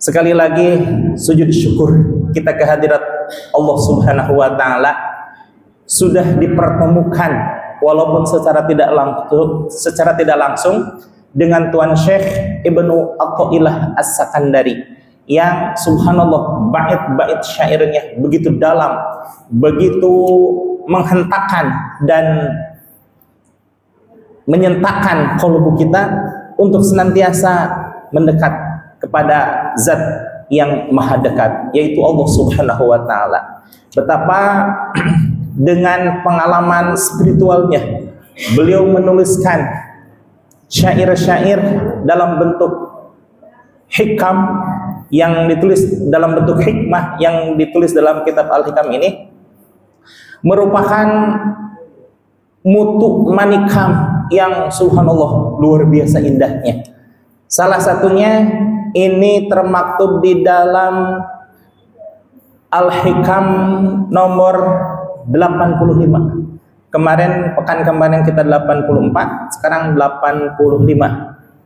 Sekali lagi sujud syukur kita kehadirat Allah Subhanahu wa taala sudah dipertemukan walaupun secara tidak langsung dengan Tuan Syekh Ibnu Athaillah As-Sakandari yang subhanallah bait-bait syairnya begitu dalam, begitu menghentakkan dan menyentakkan kalbu kita untuk senantiasa mendekat kepada zat yang maha dekat, yaitu Allah Subhanahu wa taala. Betapa dengan pengalaman spiritualnya beliau menuliskan syair-syair dalam bentuk hikam yang ditulis dalam bentuk hikmah yang ditulis dalam kitab Al-Hikam ini merupakan mutu manikam yang subhanallah luar biasa indahnya. Salah satunya ini termaktub di dalam Al-Hikam nomor 85. Kemarin pekan kemarin kita 84, sekarang 85.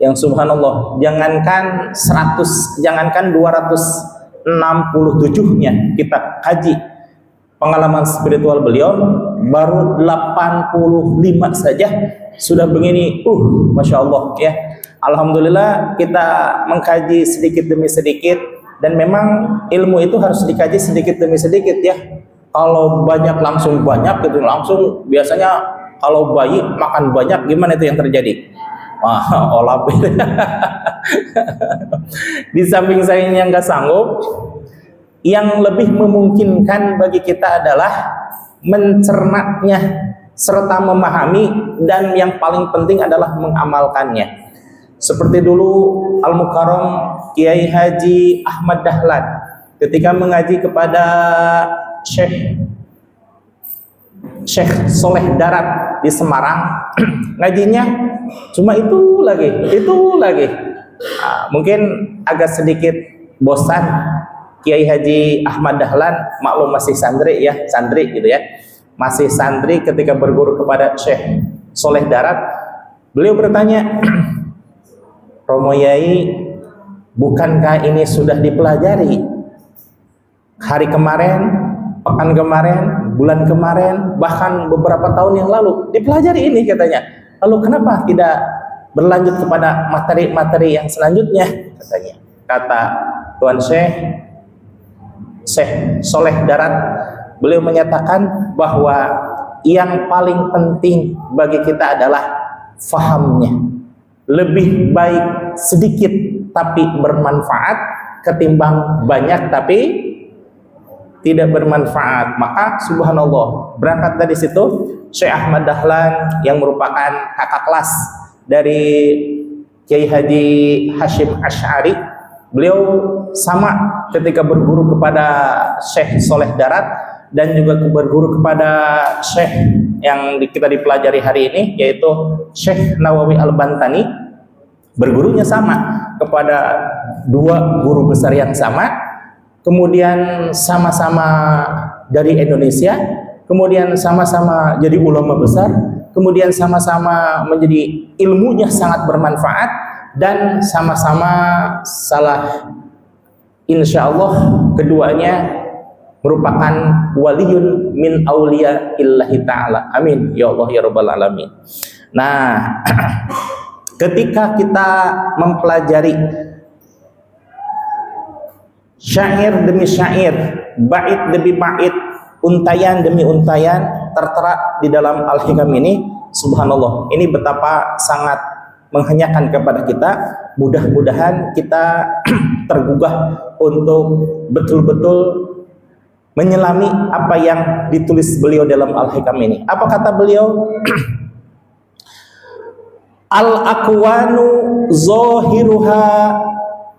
Yang subhanallah jangankan 100, jangankan 267-nya kita kaji pengalaman spiritual beliau, baru 85 saja sudah begini, Masya Allah ya. Alhamdulillah kita mengkaji sedikit demi sedikit, dan memang ilmu itu harus dikaji sedikit demi sedikit ya. Kalau banyak langsung banyak gitu, langsung biasanya kalau bayi makan banyak, gimana itu yang terjadi? Olah di samping saya yang nggak sanggup, yang lebih memungkinkan bagi kita adalah mencernanya serta memahami, dan yang paling penting adalah mengamalkannya. Seperti dulu Al-Mukarram Kiai Haji Ahmad Dahlan ketika mengaji kepada Syekh Soleh Darat di Semarang, ngajinya cuma itu lagi. Mungkin agak sedikit bosan. Kiai Haji Ahmad Dahlan maklum masih santri gitu ya, masih santri ketika berguru kepada Syekh Soleh Darat. Beliau bertanya, Romo Yai, bukankah ini sudah dipelajari hari kemarin, pekan kemarin, bulan kemarin, bahkan beberapa tahun yang lalu dipelajari ini katanya. Lalu kenapa tidak berlanjut kepada materi-materi yang selanjutnya katanya. Kata Tuan Syekh Soleh Darat, beliau menyatakan bahwa yang paling penting bagi kita adalah fahamnya. Lebih baik sedikit tapi bermanfaat ketimbang banyak tapi tidak bermanfaat. Maka subhanallah, berangkat dari situ Syekh Ahmad Dahlan yang merupakan kakak kelas dari Kiai Haji Hashim Asy'ari, beliau sama ketika berguru kepada Syekh Soleh Darat dan juga berguru kepada Syekh yang kita dipelajari hari ini, yaitu Syekh Nawawi Al-Bantani. Bergurunya sama kepada dua guru besar yang sama, kemudian sama-sama dari Indonesia, kemudian sama-sama jadi ulama besar, kemudian sama-sama menjadi ilmunya sangat bermanfaat, dan sama-sama insya Allah keduanya merupakan waliyun min auliya illahi ta'ala. Amin ya Allah ya rabbal alamin. Nah, ketika kita mempelajari syair demi syair, bait demi bait, untayan demi untayan tertera di dalam Al-Hikam ini, subhanallah, ini betapa sangat menghenyakan kepada kita. Mudah-mudahan kita tergugah untuk betul-betul menyelami apa yang ditulis beliau dalam Al-Hikam ini. Apa kata beliau? Al-akwanu zahiruha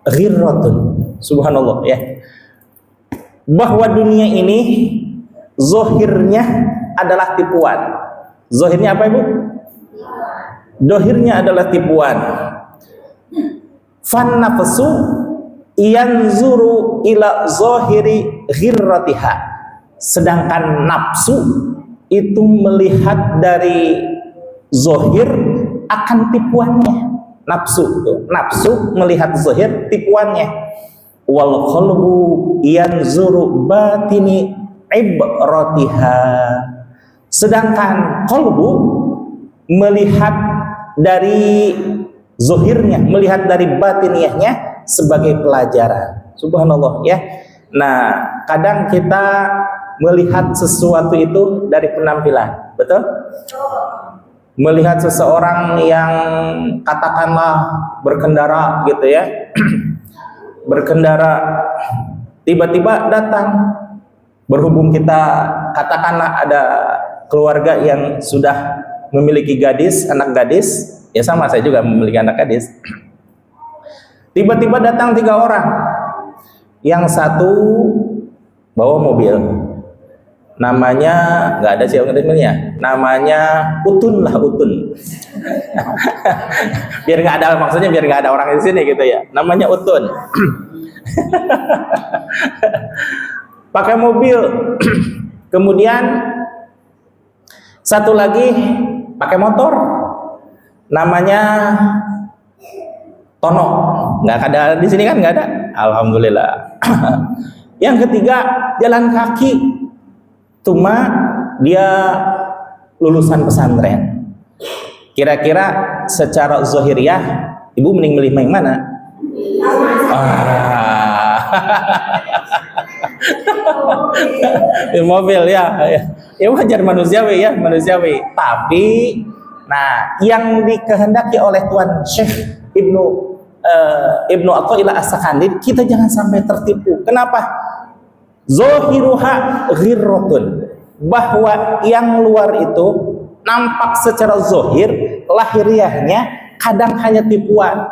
ghirratun. Subhanallah ya. Bahwa dunia ini zahirnya adalah tipuan. Zahirnya apa Ibu? Dohirnya adalah tipuan. Fan nafsu yanzuru ila zahiri ghirratiha. Sedangkan nafsu itu melihat dari zahir akan tipuannya. Nafsu melihat zahir tipuannya. wal qalbu yanzuru batini ibratiha. Sedangkan qalbu melihat dari zohirnya, melihat dari batiniahnya sebagai pelajaran. Subhanallah ya. Nah, kadang kita melihat sesuatu itu dari penampilan, betul? Melihat seseorang yang katakanlah berkendara gitu ya, berkendara, tiba-tiba datang, berhubung kita katakanlah ada keluarga yang sudah memiliki gadis, anak gadis, ya sama saya juga memiliki anak gadis. Tiba-tiba datang 3 orang, yang satu bawa mobil, namanya nggak ada siapa namanya, namanya Utun lah, Utun. Biar nggak ada, maksudnya biar nggak ada orang di sini gitu ya, namanya Utun. Pakai mobil. Kemudian satu lagi pakai motor, namanya Tono. Nggak ada di sini kan, nggak ada. Alhamdulillah. Yang ketiga jalan kaki, cuma dia lulusan pesantren. Kira-kira secara zahiriyah ibu mending milih yang mana? Mobil ya, ya wajar, manusiawi ya, manusiawi. Tapi, nah, yang dikehendaki oleh Tuan Syekh Ibnu Athaillah As-Sakandari, kita jangan sampai tertipu. Kenapa? Zahiruha ghirratun, bahwa yang luar itu nampak secara zahir, lahiriahnya kadang hanya tipuan.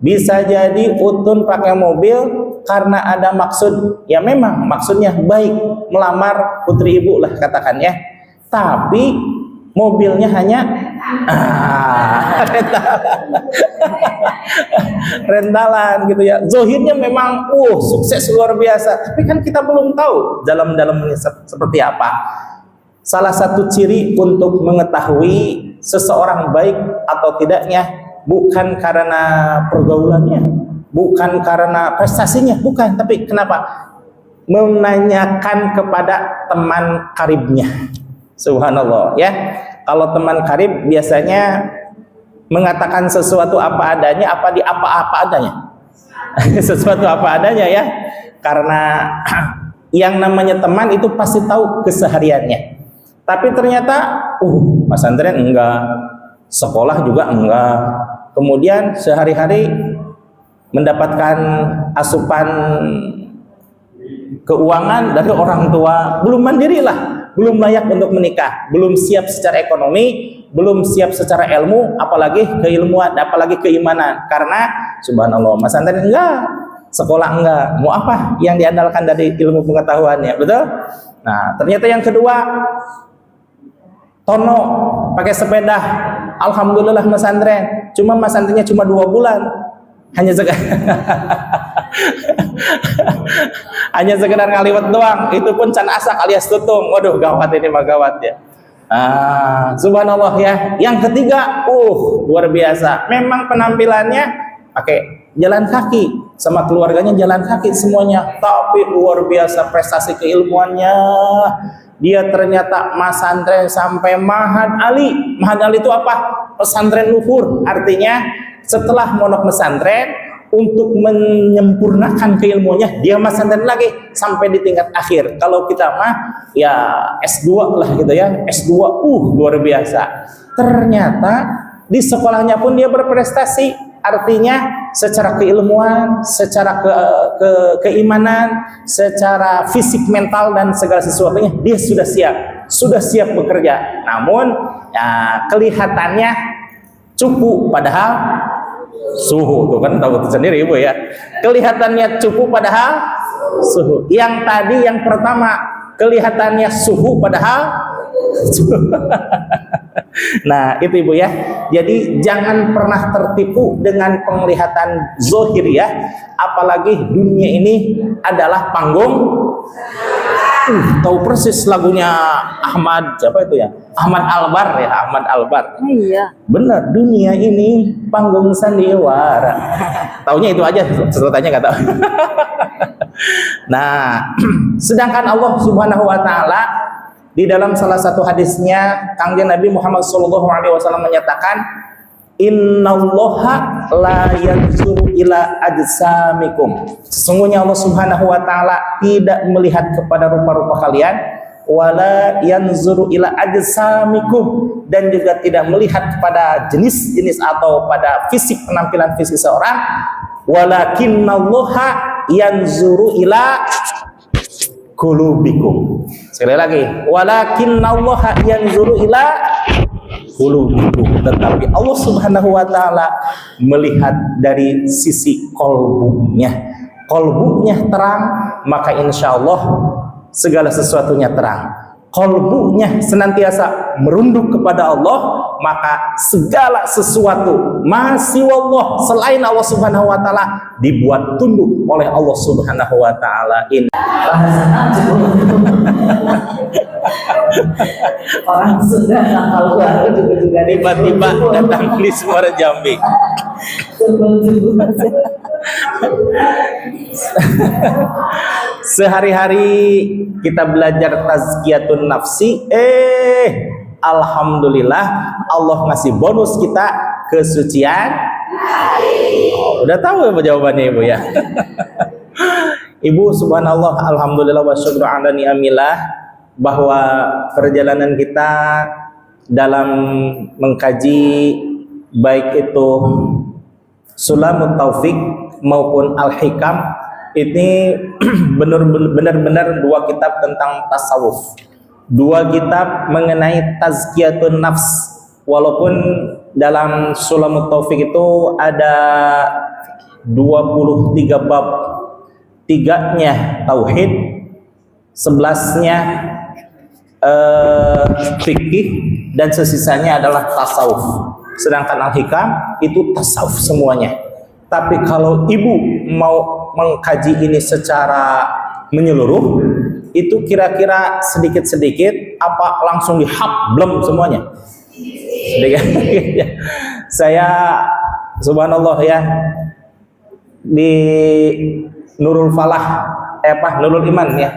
Bisa jadi Utun pakai mobil karena ada maksud, ya memang maksudnya baik, melamar putri ibu lah katakan ya, tapi mobilnya hanya rentalan gitu ya. Zahirnya memang sukses luar biasa, tapi kan kita belum tahu dalam-dalamnya seperti apa. Salah satu ciri untuk mengetahui seseorang baik atau tidaknya bukan karena pergaulannya, bukan karena prestasinya, bukan, tapi kenapa? Menanyakan kepada teman karibnya. Subhanallah ya. Kalau teman karib biasanya mengatakan sesuatu apa adanya, apa adanya. Sesuatu apa adanya ya. Karena yang namanya teman itu pasti tahu kesehariannya. Tapi ternyata Mas Andren enggak, sekolah juga enggak. Kemudian sehari-hari mendapatkan asupan keuangan dari orang tua, belum mandiri lah, belum layak untuk menikah, belum siap secara ekonomi, belum siap secara ilmu, apalagi keilmuan, apalagi keimanan. Karena subhanallah, Mas Andren enggak, sekolah enggak, mau apa yang diandalkan dari ilmu pengetahuannya, betul? Nah, ternyata yang kedua, Tono pakai sepeda, alhamdulillah Mas Andren, cuma Mas Andrennya cuma 2 bulan, hanya sekedar ngaliwet doang, itu pun can asak alias tutung. Waduh, gawat ini mah, gawat ya. Subhanallah ya. Yang ketiga, luar biasa. Memang penampilannya pakai jalan kaki, sama keluarganya jalan kaki semuanya, tapi luar biasa prestasi keilmuannya. Dia ternyata Mas Andren sampai Mahad Ali. Mahad Ali itu apa? Pesantren luhur. Artinya setelah mondok pesantren, untuk menyempurnakan keilmuannya, dia Mas Andren lagi sampai di tingkat akhir. Kalau kita mah ya S2 lah gitu ya. S2 luar biasa. Ternyata di sekolahnya pun dia berprestasi. Artinya secara keilmuan, secara keimanan, secara fisik, mental, dan segala sesuatunya dia sudah siap bekerja. Namun ya, kelihatannya cupu, padahal suhu. Tuh kan tahu sendiri ibu ya, kelihatannya cupu padahal suhu. Yang tadi yang pertama kelihatannya suhu padahal nah itu ibu ya. Jadi jangan pernah tertipu dengan penglihatan zahir ya, apalagi dunia ini adalah panggung Tahu persis lagunya Ahmad, siapa itu ya? Ahmad Albar ya, Ahmad Albar. Iya. Benar, dunia ini panggung sandiwara. Taunya itu aja, setelahnya nggak tahu. Nah, sedangkan Allah Subhanahu wa taala di dalam salah satu hadisnya, Kangjeng Nabi Muhammad SAW menyatakan, Innallaha la yanzuru ila ajsamikum. Sesungguhnya Allah Subhanahu wa taala tidak melihat kepada rupa-rupa kalian, wala yanzuru ila ajsamikum, dan juga tidak melihat kepada jenis-jenis atau pada fisik, penampilan fisik seorang, walakinnallaha yanzuru ila qulubikum. Sekali lagi, walakinnallaha yanzuru ila qulubikum, tetapi Allah Subhanahu wa taala melihat dari sisi kolbunya. Kolbunya terang, maka insya Allah segala sesuatunya terang. Kolbunya senantiasa merunduk kepada Allah, maka segala sesuatu masih Allah selain Allah Subhanahu wa taala dibuat tunduk oleh Allah Subhanahu wa taala. Orang sudah nakal baru juga Tiba-tiba datang di Muara Jambi. Sehari-hari kita belajar tazkiyatun nafsi, alhamdulillah Allah ngasih bonus kita kesucian. Udah tahu ya jawabannya Ibu ya. Ibu, subhanallah, alhamdulillah wa syukru ala ni'amillah, bahwa perjalanan kita dalam mengkaji baik itu Sulamut Taufik maupun Al-Hikam, ini benar-benar dua kitab tentang tasawuf, dua kitab mengenai tazkiyatun nafs. Walaupun dalam Sulamut Taufik itu ada 23 bab, 3-nya tauhid, 11-nya fikih, dan sesisanya adalah tasawuf. Sedangkan Al-Hikam itu tasawuf semuanya. Tapi kalau ibu mau mengkaji ini secara menyeluruh, itu kira-kira sedikit-sedikit apa langsung dihablem semuanya? Sedikit. Saya subhanallah ya, di Nurul Falah, Nurul Iman ya,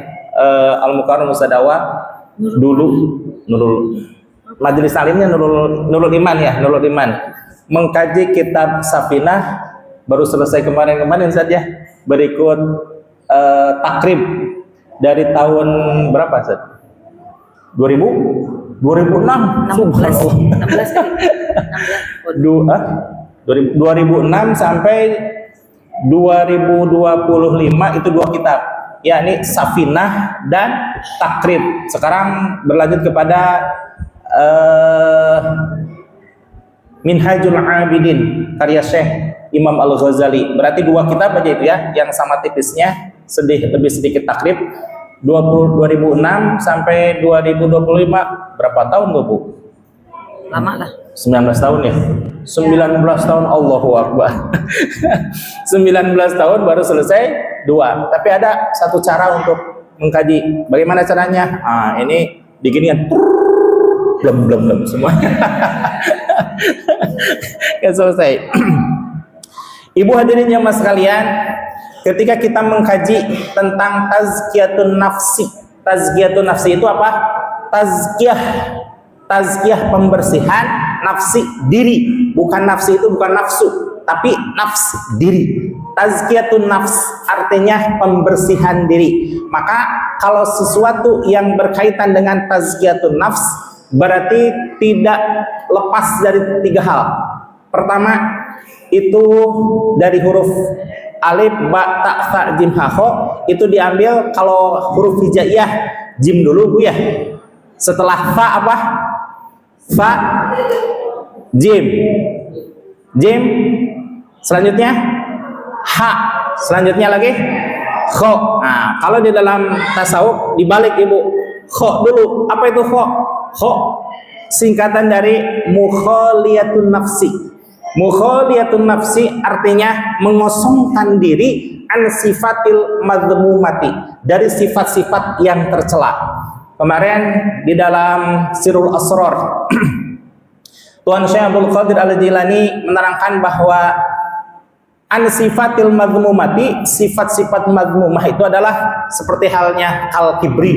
Al-Mukarram Musadawa dulu, Nurul Majelis Salimnya Nurul Iman ya, Nurul Iman mengkaji kitab Safinah, baru selesai kemarin saja. Berikut takrib dari tahun berapa Ustaz? 2006 2006 sampai 2025 itu dua kitab, yakni Safinah dan Takrib. Sekarang berlanjut kepada Minhajul Abidin karya Syekh Imam Al-Ghazali. Berarti dua kitab aja itu ya, yang sama tipisnya, lebih sedikit takrib. 2006 sampai 2025 berapa tahun Bu? Lama lah. 19 tahun ya? 19 tahun, Allahu Akbar. 19 tahun baru selesai dua. Tapi ada satu cara untuk mengkaji. Bagaimana caranya? Ini diginian. Blem semuanya. Kan selesai. Ibu hadirin yang mas sekalian, ketika kita mengkaji tentang tazkiyatun nafsi. Tazkiyatun nafsi itu apa? Tazkiyah pembersihan nafsi diri. Bukan nafsi itu bukan nafsu, tapi nafs diri. Tazkiyatun nafs artinya pembersihan diri. Maka kalau sesuatu yang berkaitan dengan tazkiyatun nafs, berarti tidak lepas dari tiga hal. Pertama, itu dari huruf alif, ba, ta, tha, jim, ha, kho, itu diambil. Kalau huruf hijaiyah jim dulu Bu ya. Setelah fa apa? Fa, jim. Jim. Selanjutnya ha. Selanjutnya lagi kho. Nah, kalau di dalam tasawuf dibalik Ibu. Kho dulu. Apa itu kho? Kho singkatan dari mukhaliyatun nafsi. Mukhaliyatun nafsi artinya mengosongkan diri an sifatil madzmumati, dari sifat-sifat yang tercela. Kemarin di dalam Sirul Asrar Tuan Syekh Abdul Qadir Al-Jilani menerangkan bahwa an sifatil madzmumati, sifat-sifat madzmumah itu adalah seperti halnya kal kibri,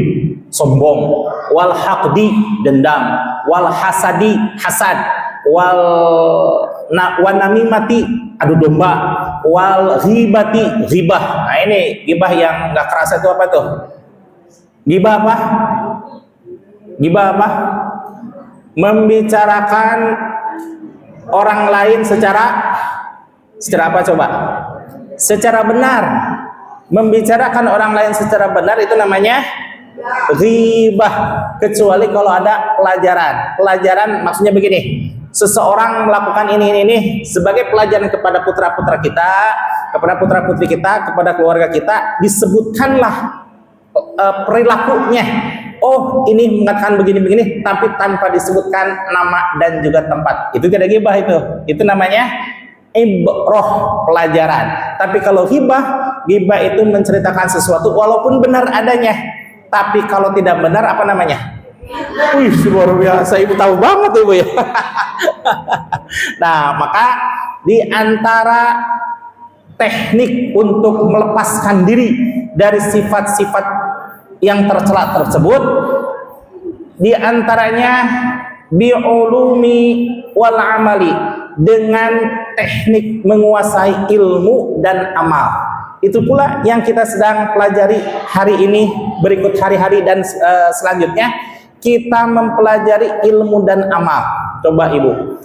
sombong, wal haqdi, dendam, wal hasadi, hasad, wal namimati, adu domba, wal ghibati, ghibah. Nah ini ghibah yang nggak kerasa itu apa tuh? Ghibah apa? Ghibah apa? Membicarakan orang lain secara apa coba? Secara benar. Membicarakan orang lain secara benar itu namanya ghibah, kecuali kalau ada pelajaran. Pelajaran maksudnya begini, seseorang melakukan ini sebagai pelajaran kepada putra-putra kita, kepada putra-putri kita, kepada keluarga kita, disebutkanlah perilakunya. Oh, ini mengatakan begini-begini, tapi tanpa disebutkan nama dan juga tempat. Itu tidak ghibah itu. Itu namanya ibrah, pelajaran. Tapi kalau ghibah itu menceritakan sesuatu walaupun benar adanya. Tapi kalau tidak benar apa namanya? Wih, luar biasa, ibu tahu banget ibu ya. Nah, maka di antara teknik untuk melepaskan diri dari sifat-sifat yang tercela tersebut, di antaranya bi'ulumi wal amali, dengan teknik menguasai ilmu dan amal. Itu pula yang kita sedang pelajari hari ini, berikut hari-hari dan selanjutnya kita mempelajari ilmu dan amal. Coba ibu,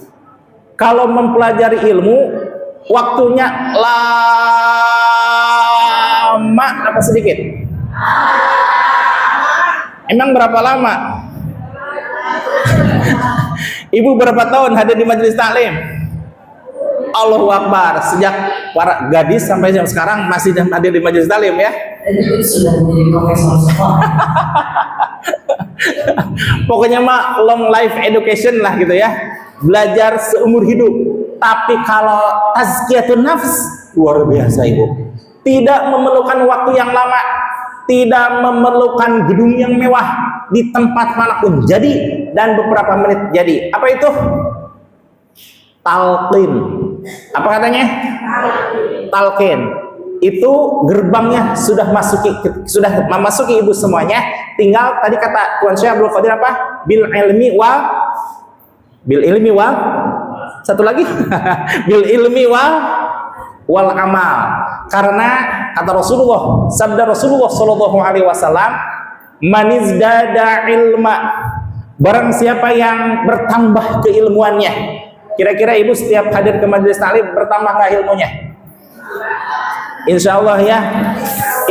kalau mempelajari ilmu waktunya lama apa sedikit? Emang berapa lama? Ibu berapa tahun hadir di majelis taklim? Allahu Akbar, sejak para gadis sampai jam sekarang masih hadir di majelis taklim ya. Itu sudah menjadi profesor semua. Pokoknya mah long life education lah gitu ya, belajar seumur hidup. Tapi kalau tazkiyatun nafs luar biasa ibu, tidak memerlukan waktu yang lama, tidak memerlukan gedung yang mewah, di tempat manapun jadi, dan beberapa menit jadi. Apa itu? Talqin. Apa katanya? Talqin. Itu gerbangnya sudah memasuki ibu semuanya. Tinggal tadi kata Tuan Syekh Abdul Qadir apa? Bil ilmi wa satu lagi bil ilmi wal amal. Karena kata Rasulullah, sabda Rasulullah sallallahu alaihi wasallam, manizdada ilma, barang siapa yang bertambah keilmuannya. Kira-kira ibu setiap hadir ke majelis taklim bertambah nggak ilmunya? Insya Allah ya,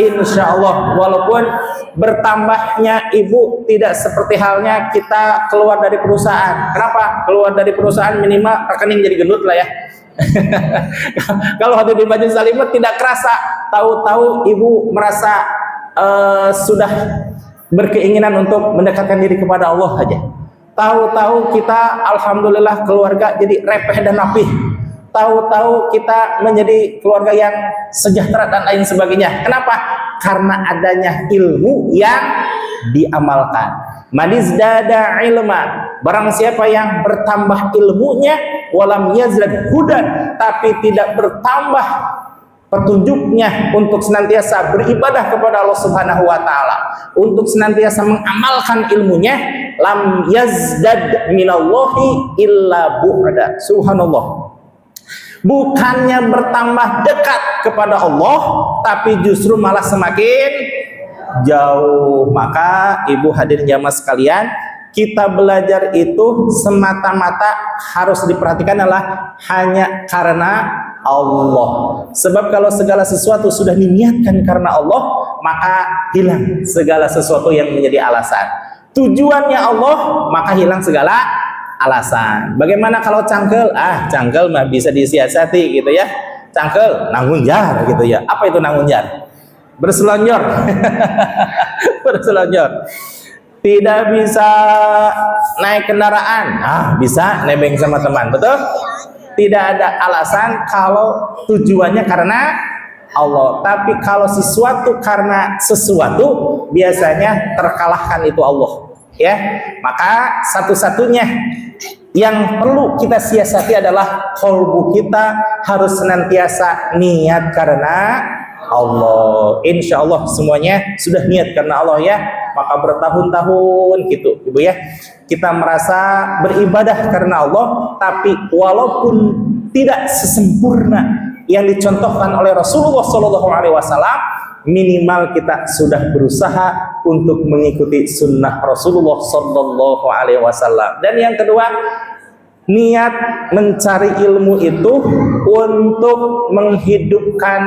insya Allah. Walaupun bertambahnya ibu tidak seperti halnya kita keluar dari perusahaan. Kenapa? Keluar dari perusahaan minimal rekening jadi gendut lah ya. Kalau hadir di majelis taklim tidak kerasa, tahu-tahu ibu merasa sudah berkeinginan untuk mendekatkan diri kepada Allah aja. Tahu-tahu kita alhamdulillah keluarga jadi repeh dan rapih. Tahu-tahu kita menjadi keluarga yang sejahtera dan lain sebagainya. Kenapa? Karena adanya ilmu yang diamalkan. Manizdada ilma, barang siapa yang bertambah ilmunya, walam yazad hudan, tapi tidak bertambah petunjuknya untuk senantiasa beribadah kepada Allah Subhanahu wa taala, untuk senantiasa mengamalkan ilmunya, lam yazdad minallahi illa bu'da. Subhanallah. Bukannya bertambah dekat kepada Allah, tapi justru malah semakin jauh. Maka ibu hadirin jamaah sekalian, kita belajar itu semata-mata harus diperhatikan adalah hanya karena Allah. Sebab kalau segala sesuatu sudah diniatkan karena Allah, maka hilang segala sesuatu yang menjadi alasan. Tujuannya Allah, maka hilang segala alasan. Bagaimana kalau cangkel? Cangkel mah bisa disiasati gitu ya. Cangkel nangunjar gitu ya. Apa itu nangunjar? Berselonjor. Berselonjor. Tidak bisa naik kendaraan. Bisa nebeng sama teman, betul? Tidak ada alasan kalau tujuannya karena Allah. Tapi kalau sesuatu karena sesuatu, biasanya terkalahkan itu Allah. Ya, maka satu-satunya yang perlu kita siasati adalah qalbu kita harus senantiasa niat karena Allah. Insya Allah semuanya sudah niat karena Allah ya. Maka bertahun-tahun gitu, Ibu ya. Kita merasa beribadah karena Allah, tapi walaupun tidak sesempurna yang dicontohkan oleh Rasulullah SAW, minimal kita sudah berusaha untuk mengikuti sunnah Rasulullah SAW. Dan yang kedua, niat mencari ilmu itu untuk menghidupkan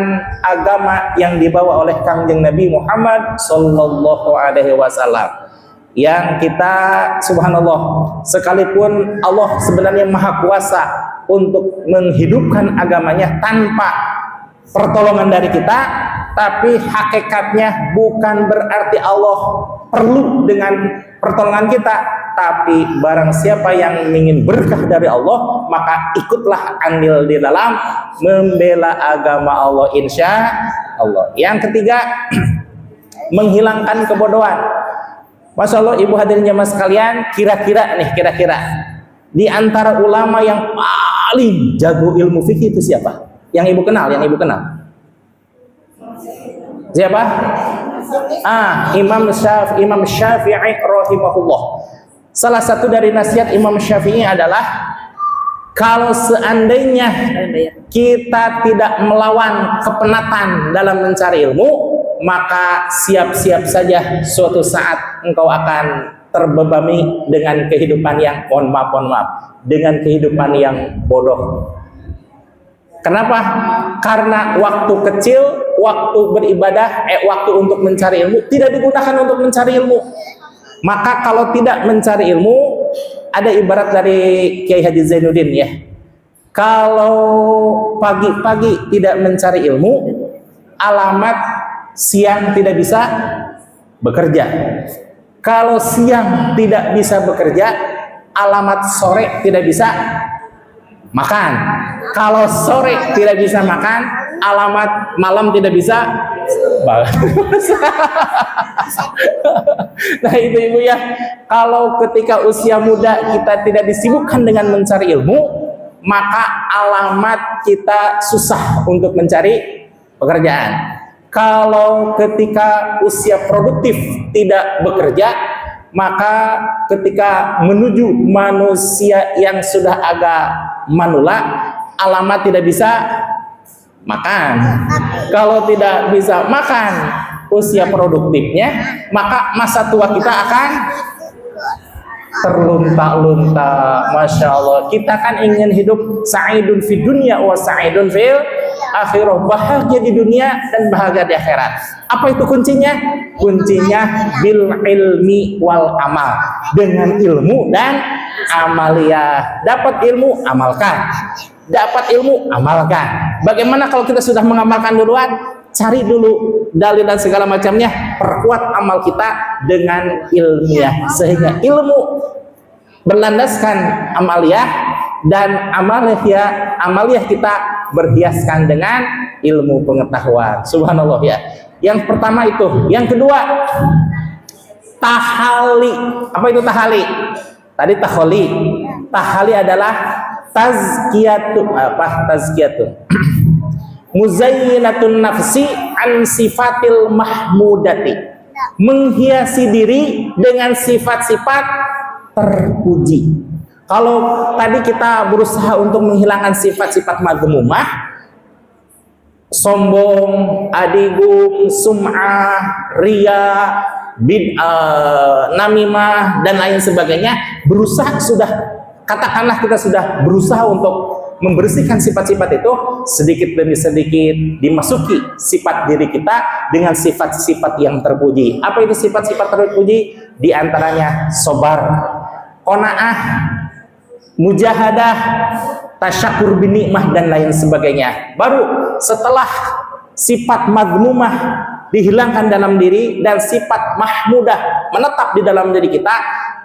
agama yang dibawa oleh Kangjeng Nabi Muhammad SAW. Yang kita subhanallah, sekalipun Allah sebenarnya maha kuasa untuk menghidupkan agamanya tanpa pertolongan dari kita, tapi hakikatnya bukan berarti Allah perlu dengan pertolongan kita. Tapi barang siapa yang ingin berkah dari Allah, maka ikutlah andil di dalam membela agama Allah, insya Allah. Yang ketiga, menghilangkan kebodohan. Masya Allah, ibu hadirin jamaah sekalian, kira-kira di antara ulama yang paling jago ilmu fikih itu siapa? Yang ibu kenal, Siapa? Imam Syafi'i rahimahullah. Salah satu dari nasihat Imam Syafi'i adalah kalau seandainya kita tidak melawan kepenatan dalam mencari ilmu, maka siap-siap saja suatu saat engkau akan terbebani dengan kehidupan yang mohon maaf, dengan kehidupan yang bodoh. Kenapa? Karena waktu kecil, waktu beribadah, waktu untuk mencari ilmu tidak digunakan untuk mencari ilmu. Maka kalau tidak mencari ilmu, ada ibarat dari Kiai Haji Zainuddin ya. Kalau pagi-pagi tidak mencari ilmu, alamat siang tidak bisa bekerja. Kalau siang tidak bisa bekerja, alamat sore tidak bisa makan. Kalau sore tidak bisa makan, alamat malam tidak bisa Nah itu ibu ya, kalau ketika usia muda kita tidak disibukkan dengan mencari ilmu, maka alamat kita susah untuk mencari pekerjaan. Kalau ketika usia produktif tidak bekerja, maka ketika menuju manusia yang sudah agak manula, alamat tidak bisa makan. Kalau tidak bisa makan usia produktifnya, maka masa tua kita akan terlunta-lunta. Masya Allah, kita kan ingin hidup sa'idun fi dunya wa sa'idun fil akhirah, bahagia di dunia dan bahagia di akhirat. Apa itu kuncinya? Kuncinya bil ilmi wal amal, dengan ilmu dan amaliyah. Dapat ilmu, amalkan. Dapat ilmu, amalkan. Bagaimana kalau kita sudah mengamalkan duluan? Cari dulu dalil dan segala macamnya, perkuat amal kita dengan ilmiah, sehingga ilmu berlandaskan amaliyah dan amaliyah kita berhiaskan dengan ilmu pengetahuan. Subhanallah ya. Yang pertama itu. Yang kedua, tahali. Apa itu tahali? Tadi taholi. Tahali adalah tazkiyatun muzayyinatun nafsi an sifatil mahmudati, menghiasi diri dengan sifat-sifat terpuji. Kalau tadi kita berusaha untuk menghilangkan sifat-sifat madhmumah, sombong, adigum, sum'ah, riya, bid'ah, namimah dan lain sebagainya, katakanlah kita sudah berusaha untuk membersihkan sifat-sifat itu, sedikit demi sedikit dimasuki sifat diri kita dengan sifat-sifat yang terpuji. Apa itu sifat-sifat terpuji? Di antaranya sabar, qanaah, mujahadah, tasyakur binikmah dan lain sebagainya. Baru setelah sifat madmumah dihilangkan dalam diri dan sifat mahmudah menetap di dalam diri kita,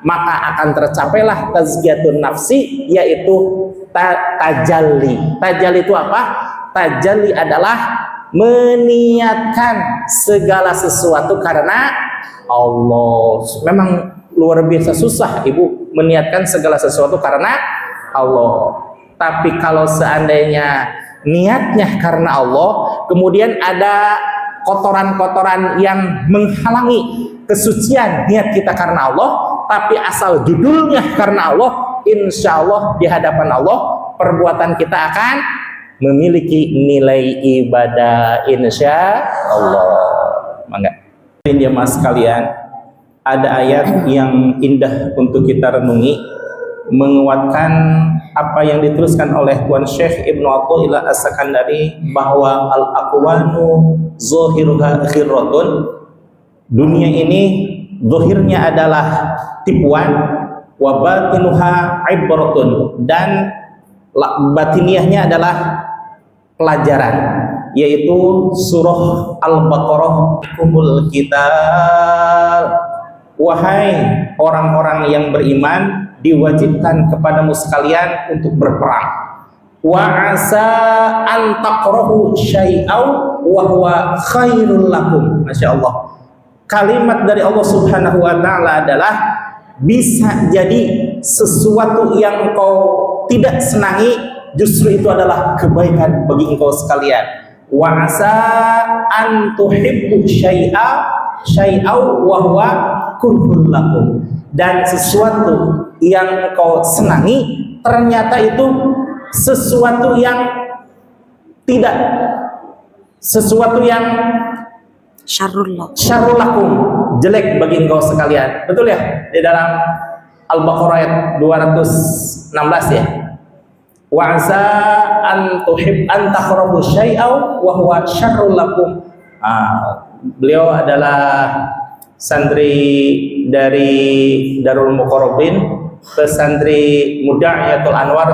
maka akan tercapailah tazkiyatun nafsi, yaitu tajalli. Tajalli itu apa? Tajalli adalah meniatkan segala sesuatu karena Allah. Memang luar biasa susah ibu meniatkan segala sesuatu karena Allah. Tapi kalau seandainya niatnya karena Allah, kemudian ada kotoran-kotoran yang menghalangi kesucian niat kita karena Allah, tapi asal judulnya karena Allah, insya Allah di hadapan Allah perbuatan kita akan memiliki nilai ibadah insya Allah. Mangga. Jemaah sekalian, ada ayat yang indah untuk kita renungi, menguatkan apa yang dituliskan oleh Tuan Syekh Ibnu Athaillah As-Sakandari bahwa al-aqwanu zahiruha khirratun. Dunia ini zahirnya adalah tipuan, wa batinuha ibratun, dan batiniahnya adalah pelajaran, yaitu surah Al-Baqarah, kumul kitab, wahai orang-orang yang beriman, diwajibkan kepadamu sekalian untuk berperang. Wa asa an taqrahu syai'aw wa huwa khairul lakum. Masyaallah. Kalimat dari Allah Subhanahu wa taala adalah bisa jadi sesuatu yang engkau tidak senangi justru itu adalah kebaikan bagi engkau sekalian. Wa asa an tuhibbu syai'aw wa huwa kurhul lakum. Dan sesuatu yang engkau senangi ternyata itu sesuatu yang tidak, sesuatu yang syarrul lakum, jelek bagi engkau sekalian. Betul ya? Di dalam Al-Baqarah ayat 216 ya. Wa asa an takrahu syai'aw wa huwa syarrul lakum. Beliau adalah santri dari Darul Muqarrabin, pesantri Muda'iyatul Anwar,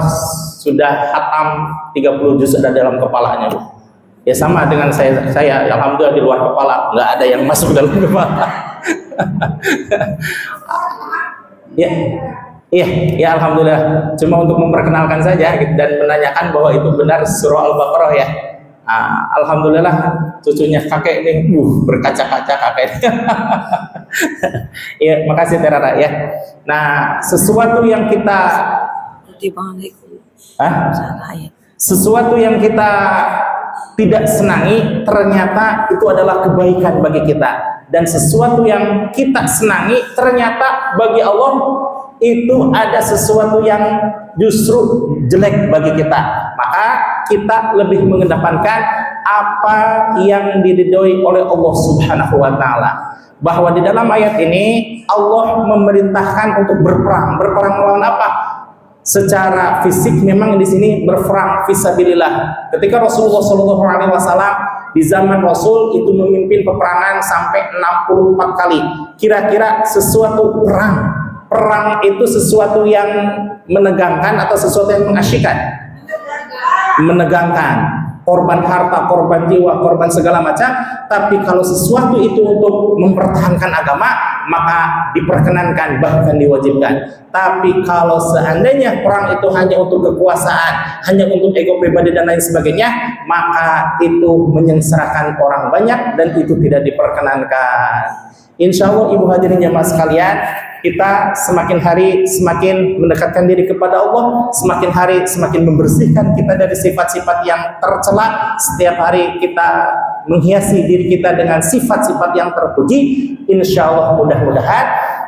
sudah khatam 30 juz ada dalam kepalanya. Ya sama dengan saya alhamdulillah di luar kepala nggak ada yang masuk dalam kepala. ya alhamdulillah, cuma untuk memperkenalkan saja dan menanyakan bahwa itu benar surah Al-Baqarah ya. Alhamdulillah cucunya kakek ini berkaca-kaca kakek. Ya, makasih Terara ya. Nah, sesuatu yang kita sesuatu yang kita tidak senangi ternyata itu adalah kebaikan bagi kita, dan sesuatu yang kita senangi ternyata bagi Allah itu ada sesuatu yang justru jelek bagi kita. Maka kita lebih mengedepankan apa yang diridhoi oleh Allah Subhanahu wa taala. Bahwa di dalam ayat ini Allah memerintahkan untuk berperang. Berperang melawan apa? Secara fisik memang di sini berperang fisabilillah. Ketika Rasulullah SAW di zaman Rasul itu memimpin peperangan sampai 64 kali. Kira-kira sesuatu perang itu sesuatu yang menegangkan atau sesuatu yang mengasyikkan? Menegangkan. Korban harta, korban jiwa, korban segala macam. Tapi kalau sesuatu itu untuk mempertahankan agama, maka diperkenankan, bahkan diwajibkan. Tapi kalau seandainya perang itu hanya untuk kekuasaan, hanya untuk ego pribadi dan lain sebagainya, maka itu menyengsarakan orang banyak dan itu tidak diperkenankan. Insya Allah ibu hadirin jamaah sekalian, kita semakin hari semakin mendekatkan diri kepada Allah, semakin hari semakin membersihkan kita dari sifat-sifat yang tercela. Setiap hari kita menghiasi diri kita dengan sifat-sifat yang terpuji. Insya Allah mudah-mudahan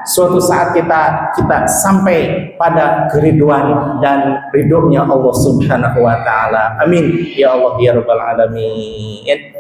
suatu saat kita sampai pada keriduan dan ridhonya Allah Subhanahu wa taala. Amin ya Allah ya rabbal alamin.